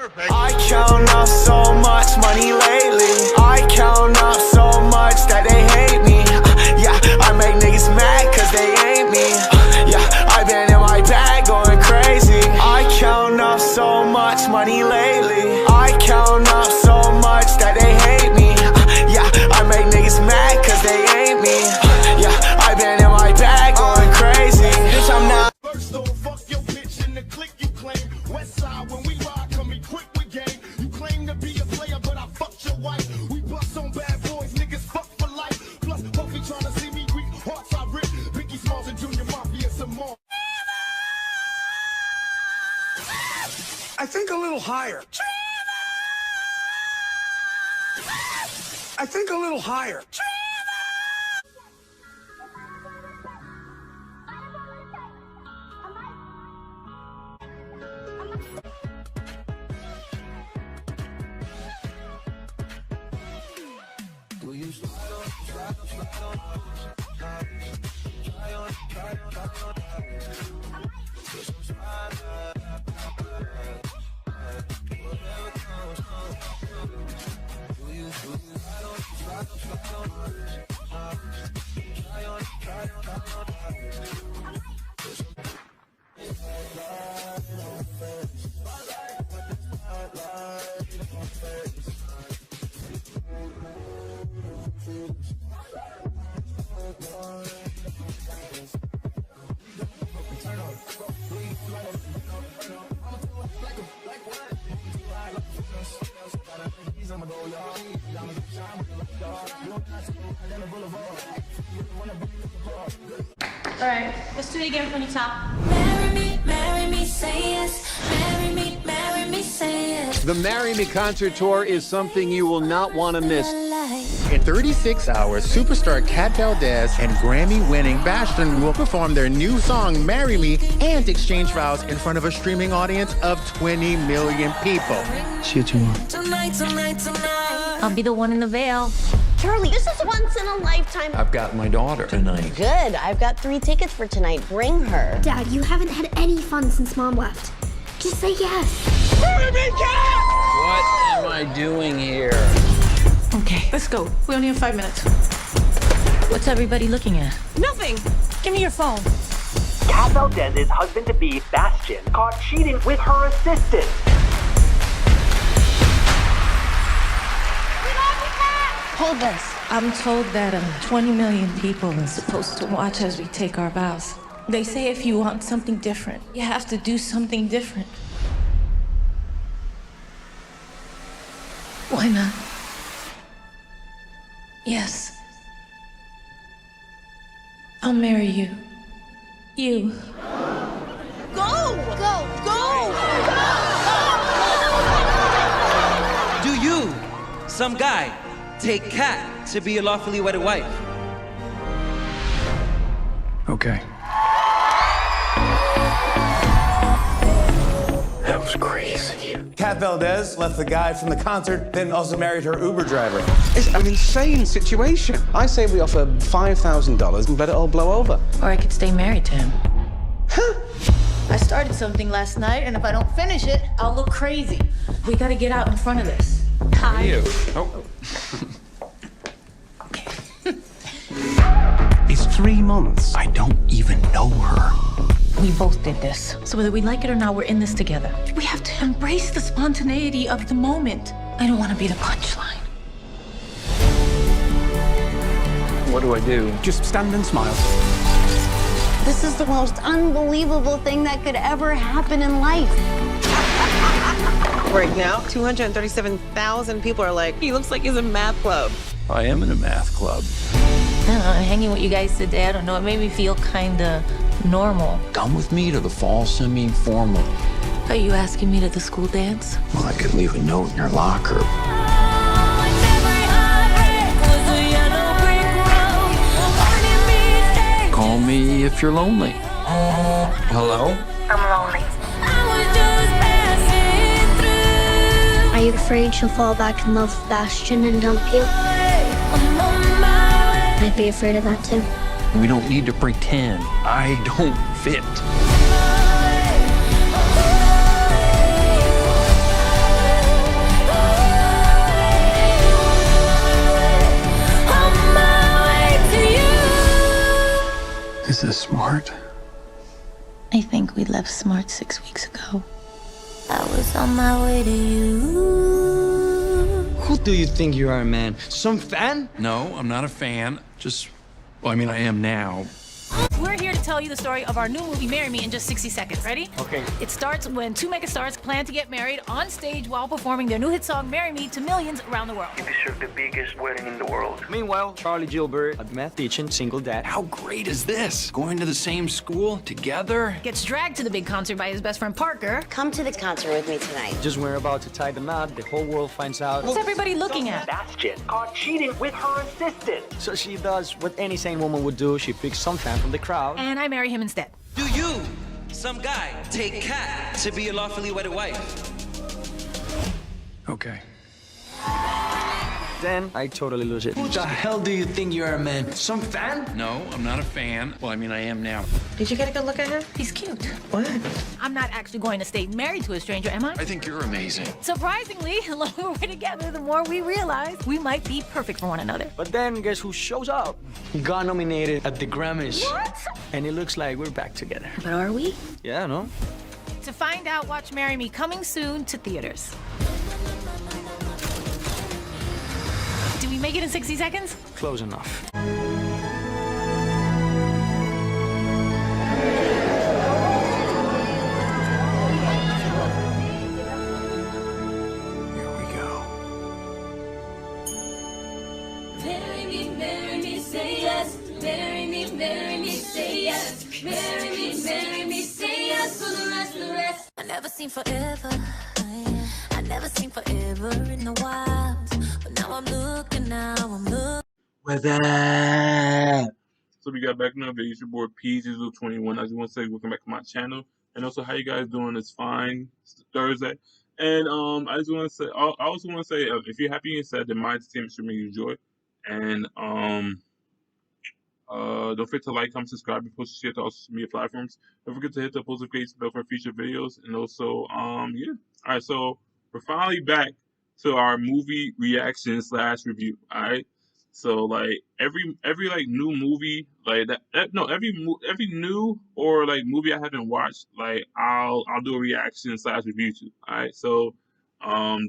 I count up so much money lately. I count up so much that they hate me. Yeah, I make niggas mad cause they ain't me. Yeah, I been in my bag going crazy. I count up so much money lately. I count up so much that they hate me. Yeah, I make niggas mad cause they ain't me. Yeah, I been in my bag going crazy. Bitch, I'm not. First off, fuck your bitch in the clique you claim. West side when we ride, come equipped with game. You claim to be a player, but I fucked your wife. We bust on bad boys, niggas fuck for life. Plus, Puffy tryna see me weak, hearts I rip. Biggie Smalls and Junior Mafia some more. I think a little higher. I think a little higher. All right, let's do it again from the top. Marry me, say yes. Marry me, say yes. The Marry Me concert tour is something you will not want to miss. In 36 hours, superstar Kat Valdez and Grammy-winning Bastion will perform their new song, Marry Me, and exchange vows in front of a streaming audience of 20 million people. See you tomorrow. Tonight. I'll be the one in the veil. Charlie, this is once in a lifetime. I've got my daughter tonight. Good. I've got 3 tickets for tonight. Bring her. Dad, you haven't had any fun since Mom left. Just say yes. What am I doing here? Okay, let's go. We only have 5 minutes. What's everybody looking at? Nothing. Give me your phone. Kat Valdez's husband-to-be, Bastion, caught cheating with her assistant. Hold this. I'm told that 20 million people are supposed to watch as we take our vows. They say if you want something different, you have to do something different. Why not? Yes. I'll marry you. You. Go! Go! Go! Do you, some guy, take Kat to be your lawfully wedded wife? Okay. That was crazy. Kat Valdez left the guy from the concert, then also married her Uber driver. It's an insane situation. I say we offer $5,000 and let it all blow over. Or I could stay married to him. Huh? I started something last night, and if I don't finish it, I'll look crazy. We gotta get out in front of this. How are you? Oh. It's 3 months. I don't even know her. We both did this. So whether we like it or not, we're in this together. We have to embrace the spontaneity of the moment. I don't want to be the punchline. What do I do? Just stand and smile. This is the most unbelievable thing that could ever happen in life. Right now, 237,000 people are like, he looks like he's in math club. I am in a math club. I don't know, hanging with you guys today, I don't know, it made me feel kinda normal. Come with me to the fall semi-formal. Are you asking me to the school dance? Well, I could leave a note in your locker. Call me if you're lonely. Hello? I'm lonely. Are you afraid she'll fall back in love with Bastion and dump you? I'd be afraid of that too. We don't need to pretend. I don't fit. this smart? I think we left smart 6 weeks ago. I was on my way to you. Who do you think you are, man? Some fan? No, I'm not a fan. Well, I mean, I am now. We're here to tell you the story of our new movie, Marry Me, in just 60 seconds. Ready? Okay. It starts when two megastars plan to get married on stage while performing their new hit song, Marry Me, to millions around the world. You deserve the biggest wedding in the world. Meanwhile, Charlie Gilbert, a math teaching single dad. How great is this? Going to the same school together? Gets dragged to the big concert by his best friend, Parker. Come to the concert with me tonight. Just when we're about to tie the knot, the whole world finds out. What's everybody looking at? Bastion caught cheating with her assistant. So she does what any sane woman would do. She picks some fan from the crowd. And I marry him instead. Do you, some guy, take Kat to be your lawfully wedded wife? Okay. Then I totally lose it. Who the hell do you think you are, man? Some fan? No, I'm not a fan. Well, I mean, I am now. Did you get a good look at him? He's cute. What? I'm not actually going to stay married to a stranger, am I? I think you're amazing. Surprisingly, the longer we're together, the more we realize we might be perfect for one another. But then guess who shows up? He got nominated at the Grammys. What? And it looks like we're back together. But are we? Yeah, no? To find out, watch Marry Me, coming soon to theaters. Do we make it in 60 seconds? Close enough. Marry me, say yes. Marry me, say yes. Marry me, say yes for the rest. I never seen forever. I never seen forever in the wild. But now I'm looking. What's that? So we got back another video. It's your boy PJDRIZZLE21. I just want to say welcome back to my channel. And also, how you guys doing? It's fine. It's Thursday. And I just want to say, I also want to say, if you're happy and sad, then my entertainment should bring you joy. And don't forget to like, comment, subscribe, and post, share to all social media platforms. Don't forget to hit the post notification bell for future videos. And also, yeah. All right, so we're finally back to our movie reaction / review. All right. So like every like new movie like that no every new or like movie I haven't watched, like I'll do a reaction / review to. All right. So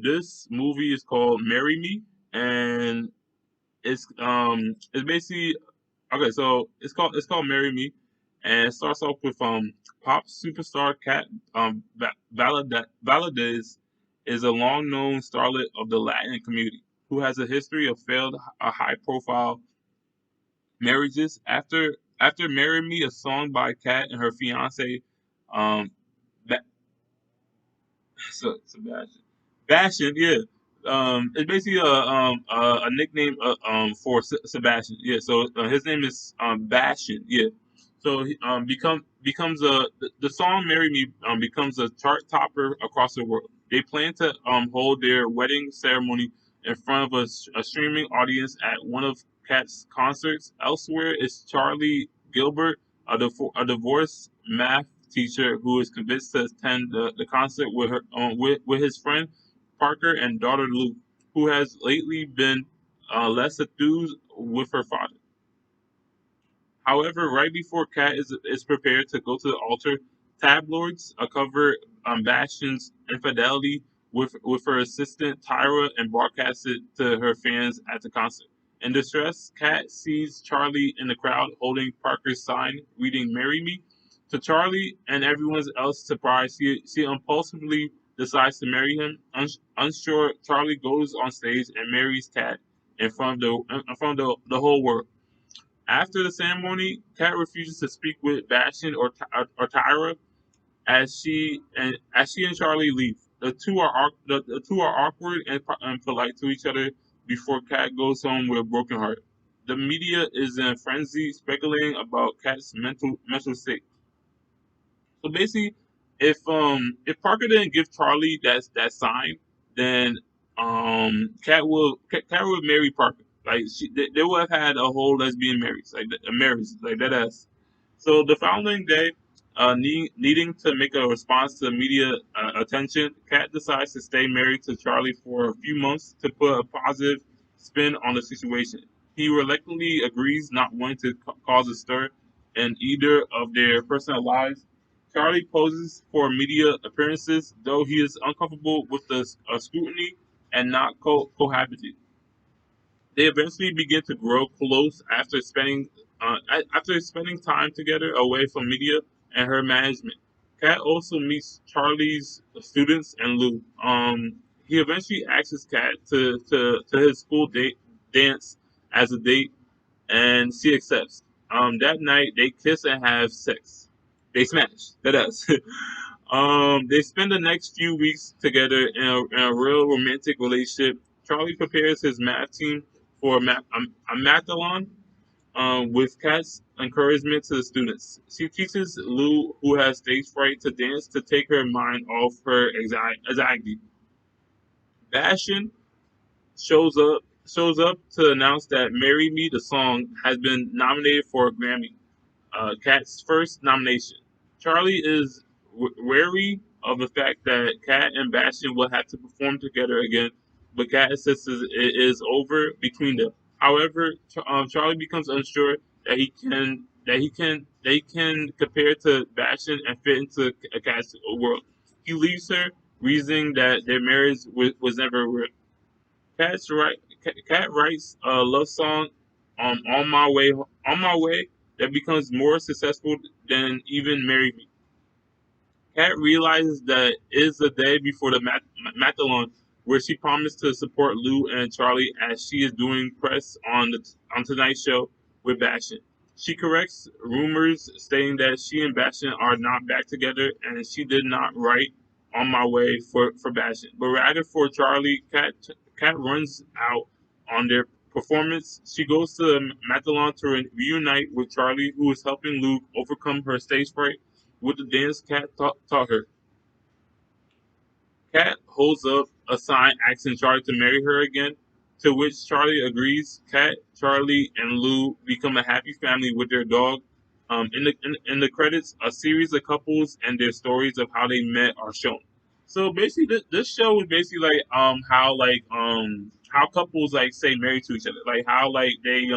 this movie is called Marry Me, and it's basically okay. So it's called Marry Me, and it starts off with pop superstar Kat Valadez is a long-known starlet of the Latin community who has a history of failed high-profile marriages. After Marry Me, a song by Kat and her fiance, Sebastian, yeah. It's basically a nickname for Sebastian, yeah. So his name is Bastian, yeah. So he becomes the song "Marry Me" becomes a chart topper across the world. They plan to hold their wedding ceremony in front of a streaming audience at one of Kat's concerts. Elsewhere is Charlie Gilbert, a divorced math teacher who is convinced to attend the concert with her with his friend Parker and daughter Luke, who has lately been less enthused with her father. However, right before Kat is prepared to go to the altar, tabloids cover Bastian's infidelity with her assistant Tyra and broadcast it to her fans at the concert. In distress, Kat sees Charlie in the crowd holding Parker's sign reading "Marry Me." To Charlie and everyone else's surprise, she impulsively decides to marry him. Unsure, Charlie goes on stage and marries Kat in front of the whole world. After the ceremony, Kat refuses to speak with Bastian or Tyra as she and Charlie leave. The two are awkward and polite to each other before Kat goes home with a broken heart. The media is in a frenzy speculating about Kat's mental state. So basically, if Parker didn't give Charlie that sign, then Kat would marry Parker. Like they would have had a whole lesbian marriage, like that ass. So the following day, needing to make a response to media attention, Kat decides to stay married to Charlie for a few months to put a positive spin on the situation. He reluctantly agrees, not wanting to cause a stir. in either of their personal lives. Charlie poses for media appearances, though he is uncomfortable with the scrutiny and not cohabiting. They eventually begin to grow close after spending time together away from media and her management. Kat also meets Charlie's students and Lou. He eventually asks Kat to his school dance as a date, and she accepts. That night they kiss and have sex. They smash. That does. They spend the next few weeks together in a real romantic relationship. Charlie prepares his math team for a mathalon with Kat's encouragement to the students. She teaches Lou, who has stage fright, to dance to take her mind off her anxiety. Bastion shows up to announce that "Marry Me" the song has been nominated for a Grammy, Kat's first nomination. Charlie is wary of the fact that Kat and Bastion will have to perform together again, but Kat insists it is over between them. However, Charlie becomes unsure that he can compare to Bastion and fit into Kat's world. He leaves her, reasoning that their marriage was never real. Cat writes a love song, on my way, that becomes more successful than even "Marry Me." Kat realizes that it is the day before the mathalon, where she promised to support Lou and Charlie as she is doing press on Tonight Show with Bastion. She corrects rumors stating that she and Bastion are not back together, and she did not write "On My Way" for Bastion, but rather for Charlie. Kat runs out on their performance. She goes to Mathalon to reunite with Charlie, who is helping Lou overcome her stage fright with the dance Kat taught her. Kat holds up a sign asking Charlie to marry her again, to which Charlie agrees. Kat, Charlie, and Lou become a happy family with their dog. In the credits, a series of couples and their stories of how they met are shown. So basically, this show is basically like how couples like say marry to each other, like how like they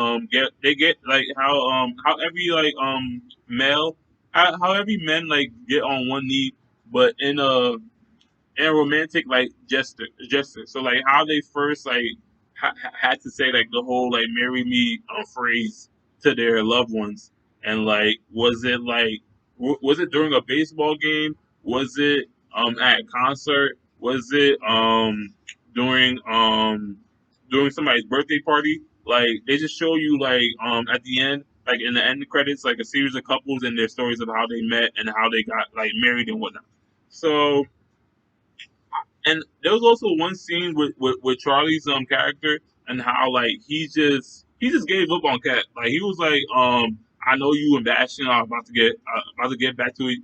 get like how every male how every men like get on one knee, but in a romantic like gesture. So like how they first like had to say like the whole like "marry me" phrase to their loved ones, and like was it during a baseball game? Was it at a concert? Was it during somebody's birthday party? Like they just show you like at the end, like in the end credits, like a series of couples and their stories of how they met and how they got like married and whatnot. So, and there was also one scene with Charlie's character, and how like he just gave up on Kat. Like he was like, I know you and Bastion are about to get back to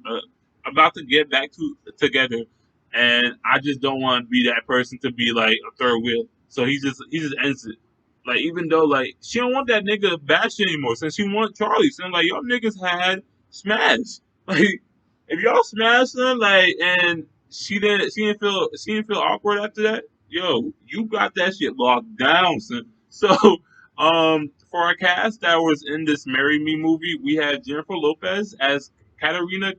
together, and I just don't want to be that person to be like a third wheel. So he just ends it. Like even though like she don't want that nigga Bastion anymore, since she want Charlie. So I'm like, y'all niggas had smash. Like if y'all smashed them, like, and she didn't feel awkward after that. Yo, you got that shit locked down, son. So, for our cast that was in this "Marry Me" movie, we had Jennifer Lopez as Katarina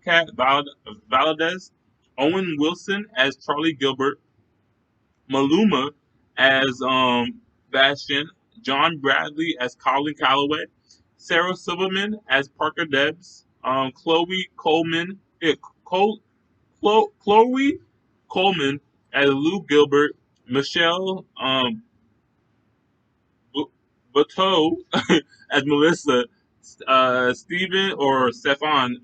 Valadez, Owen Wilson as Charlie Gilbert, Maluma as Bastion, John Bradley as Colin Calloway, Sarah Silverman as Parker Debs, Chloe Coleman, Chloe Coleman as Lou Gilbert, Michelle Bateau as Melissa, Stephen or Stefan,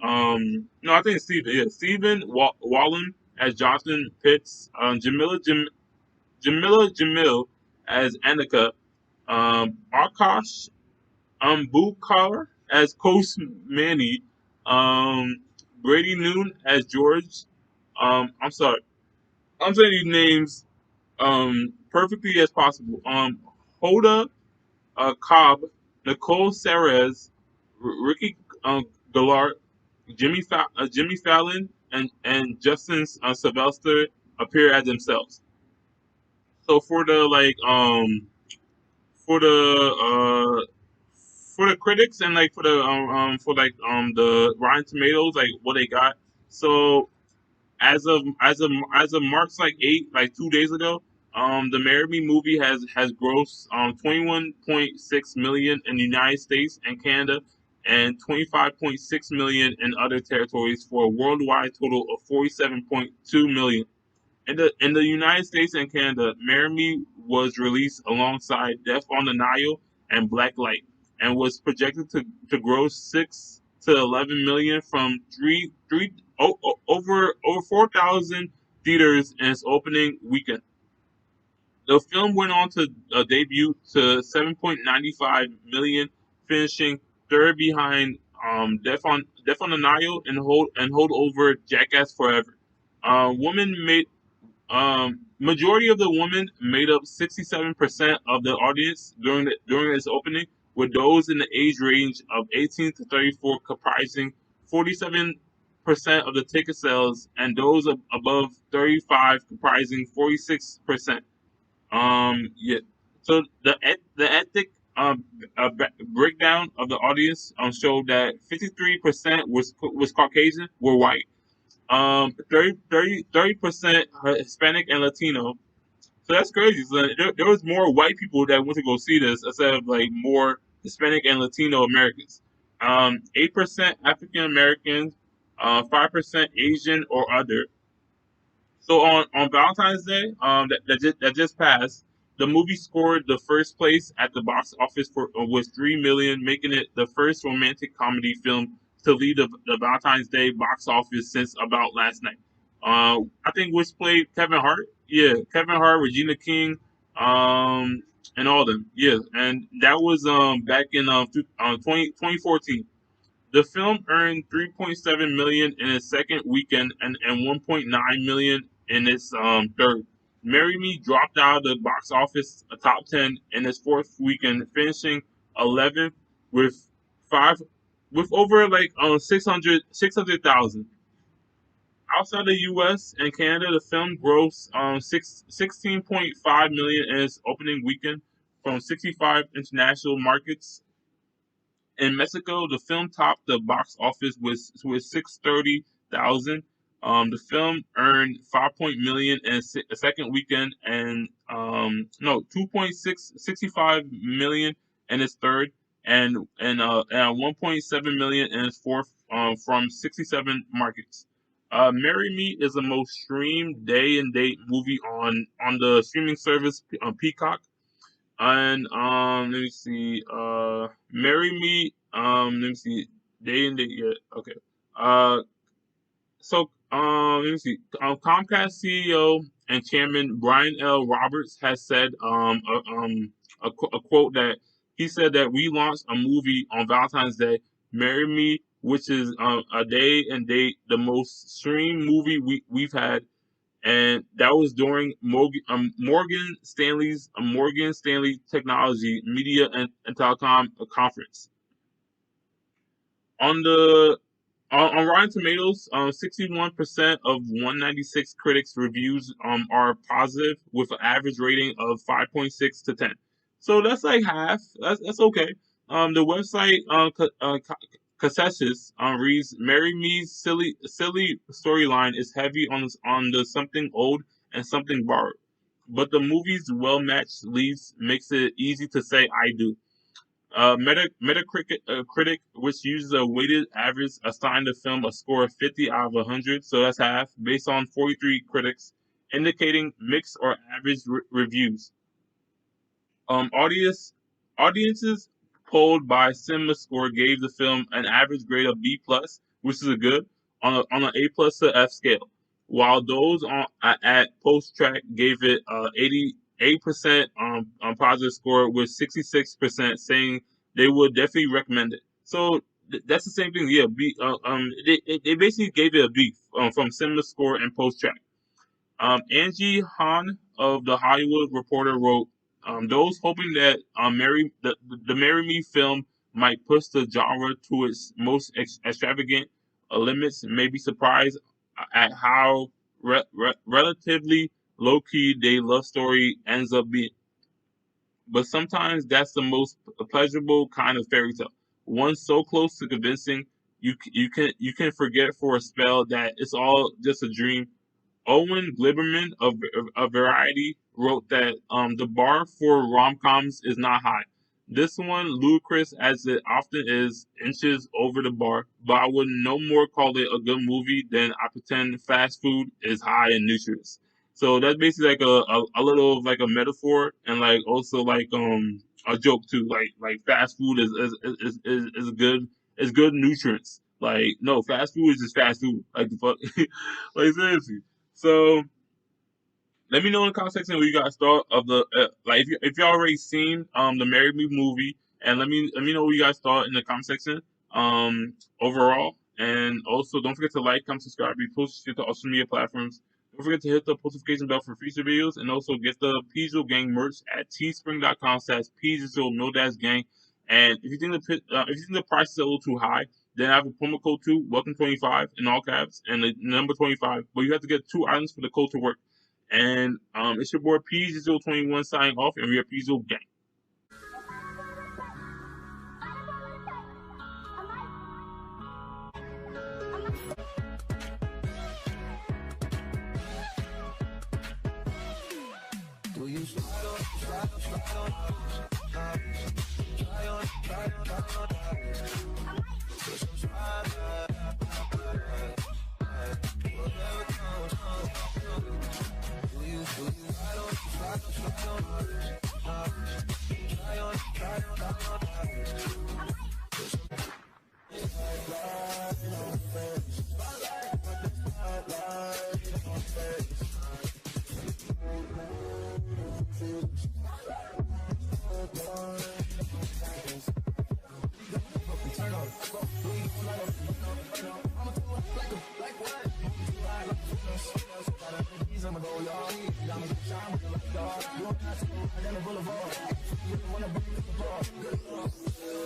no, I think it's Stephen. Yeah, Stephen Wallen as Jonathan Pitts, Jamila Jamil as Annika, Akash Bukar as Coach Manny, Brady Noon as George. I'm sorry, I'm saying these names perfectly as possible. Hoda Cobb, Nicole Serres, Ricky Gallart, Jimmy Fallon, and Justin Sylvester appear as themselves. So for the for the critics and like for like the Rotten Tomatoes, like what they got. So as of March like 8, like 2 days ago, the Marry Me movie has grossed 21.6 million in the United States and Canada, and 25.6 million in other territories, for a worldwide total of 47.2 million. In the United States and Canada, Marry Me was released alongside Death on the Nile and Black Light, and was projected to gross 6 to 11 million from over 4,000 theaters in its opening weekend. The film went on to debut to 7.95 million, finishing third behind Death on the Nile and hold over Jackass Forever. Women made Majority of the women made up 67% of the audience during its opening, with those in the age range of 18 to 34 comprising 47% of the ticket sales, and those above 35 comprising 46%. Yeah. So the ethnic breakdown of the audience showed that 53% was Caucasian, were white. 30% Hispanic and Latino. So that's crazy. So there was more white people that went to go see this instead of like more Hispanic and Latino Americans. 8% African Americans, 5% Asian or other. So on Valentine's Day, that just passed, the movie scored the first place at the box office for with 3 million, making it the first romantic comedy film to lead the Valentine's Day box office since About Last Night. I think which played Kevin Hart. Yeah, Kevin Hart, Regina King, and all them. Yeah, and that was back in 2014. The film earned 3.7 million in its second weekend, and 1.9 million in its third. Marry Me dropped out of the box office top 10 in its fourth weekend, finishing 11th with five with over like 600,000. Outside the U.S. and Canada, the film grossed 16.5 million in its opening weekend from 65 international markets. In Mexico, the film topped the box office with 630,000. The film earned 5 million in its second weekend, and no 2.65 million in its third, and 1.7 million in its fourth, from 67 markets. Marry Me is the most streamed day and date movie on the streaming service Peacock. And let me see. Marry Me. Let me see. Day and date. Yeah. Okay. Let me see. Comcast CEO and Chairman Brian L. Roberts has said a quote that he said that we launched a movie on Valentine's Day, Marry Me, which is a day and date the most streamed movie we've had, and that was during Morgan Stanley Technology, Media and Telecom conference. On the on Rotten Tomatoes, 61% of 196 critics reviews are positive, with an average rating of 5.6 to 10. So that's like half. That's okay. The website Concessus reads, Marry Me's silly storyline is heavy on the something old and something borrowed, but the movie's well matched leads makes it easy to say I do. Metacritic, critic, which uses a weighted average, assigned the film a score of 50 out of 100, so that's half, based on 43 critics, indicating mixed or average reviews. Audiences polled by CinemaScore gave the film an average grade of B plus, which is a good, on an A plus to F scale, while those at PostTrack gave it 88% on positive score, with 66% saying they would definitely recommend it. So that's the same thing. Yeah, they basically gave it a B from CinemaScore and PostTrack. Angie Han of The Hollywood Reporter wrote, those hoping that the Marry Me film might push the genre to its most extravagant limits may be surprised at how relatively low-key their love story ends up being. but sometimes that's the most pleasurable kind of fairy tale. One so close to convincing you can forget for a spell that it's all just a dream. Owen Glimmerman of Variety wrote that the bar for rom-coms is not high. This one, ludicrous as it often is, inches over the bar, but I would no more call it a good movie than I pretend fast food is high in nutrients. So that's basically like a little like a metaphor and like also like a joke too. Like fast food is good, is good nutrients. Like no, fast food is just fast food. Like the fuck, like seriously. So let me know in the comment section what you guys thought of the like if you already seen the Marry Me movie, and let me know what you guys thought in the comment section overall. And also don't forget to like, comment, subscribe, repost to the social media platforms. Don't forget to hit the notification bell for future videos, and also get the PJDRIZZLE Gang merch at teespring.com/PJDRIZZLE And if you think the price is a little too high, then I have a promo code too, welcome25 in all caps, and the number 25. But you have to get 2 items for the code to work. And it's your boy PJDRIZZLE21 signing off, and we are PJDRIZZLE Gang.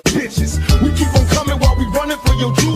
Bitches, we keep on coming while we running for your juice.